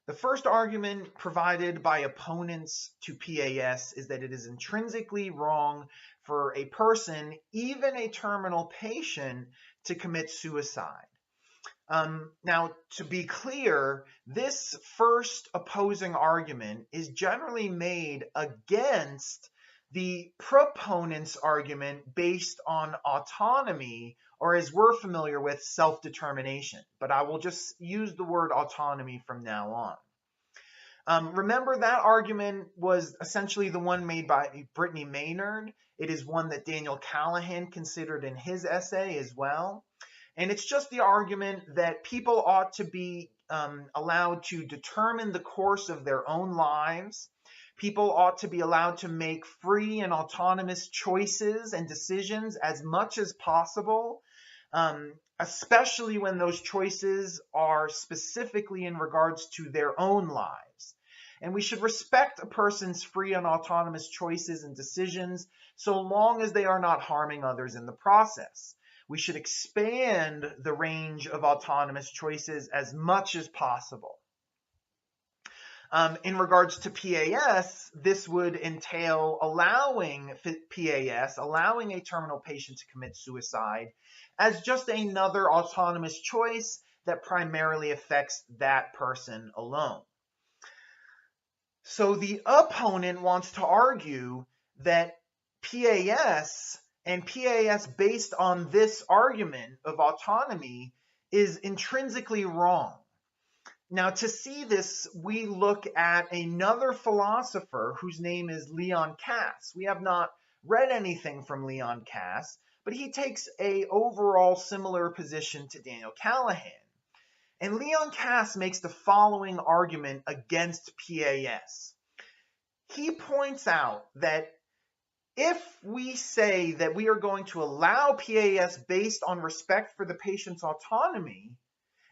The first argument provided by opponents to PAS is that it is intrinsically wrong for a person, even a terminal patient, to commit suicide. Now, to be clear, this first opposing argument is generally made against the proponent's argument based on autonomy, or as we're familiar with, self-determination. But I will just use the word autonomy from now on. Remember, that argument was essentially the one made by Brittany Maynard. It is one that Daniel Callahan considered in his essay as well. And it's just the argument that people ought to be allowed to determine the course of their own lives. People ought to be allowed to make free and autonomous choices and decisions as much as possible, especially when those choices are specifically in regards to their own lives. And we should respect a person's free and autonomous choices and decisions so long as they are not harming others in the process. We should expand the range of autonomous choices as much as possible. In regards to PAS, this would entail allowing a terminal patient to commit suicide as just another autonomous choice that primarily affects that person alone. So the opponent wants to argue that PAS and PAS based on this argument of autonomy is intrinsically wrong. Now, to see this, we look at another philosopher whose name is Leon Kass. We have not read anything from Leon Kass, but he takes an overall similar position to Daniel Callahan. And Leon Kass makes the following argument against PAS. He points out that if we say that we are going to allow PAS based on respect for the patient's autonomy,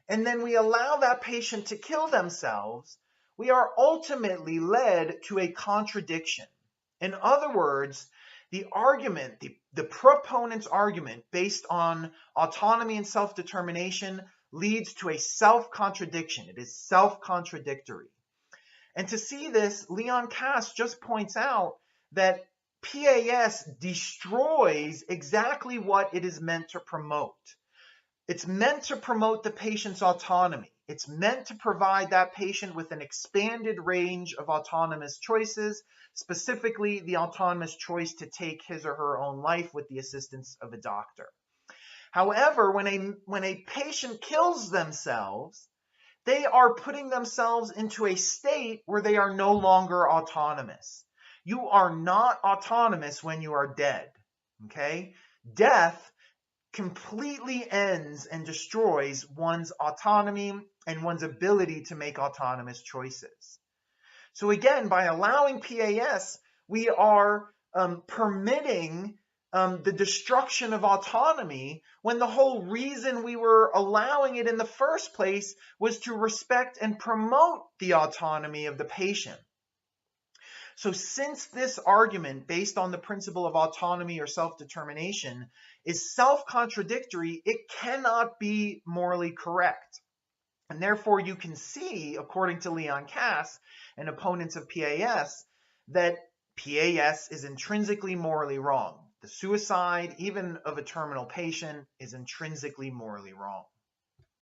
and then we allow that patient to kill themselves, we are ultimately led to a contradiction. In other words, the argument, the proponent's argument based on autonomy and self-determination leads to a self-contradiction. It is self-contradictory. And to see this, Leon Kass just points out that PAS destroys exactly what it is meant to promote. It's meant to promote the patient's autonomy. It's meant to provide that patient with an expanded range of autonomous choices, specifically the autonomous choice to take his or her own life with the assistance of a doctor. However, when a patient kills themselves, they are putting themselves into a state where they are no longer autonomous. You are not autonomous when you are dead, okay? Death completely ends and destroys one's autonomy and one's ability to make autonomous choices. So again, by allowing PAS, we are permitting the destruction of autonomy when the whole reason we were allowing it in the first place was to respect and promote the autonomy of the patient. So since this argument based on the principle of autonomy or self-determination is self-contradictory, it cannot be morally correct. And therefore you can see, according to Leon Kass and opponents of PAS, that PAS is intrinsically morally wrong. The suicide, even of a terminal patient, is intrinsically morally wrong.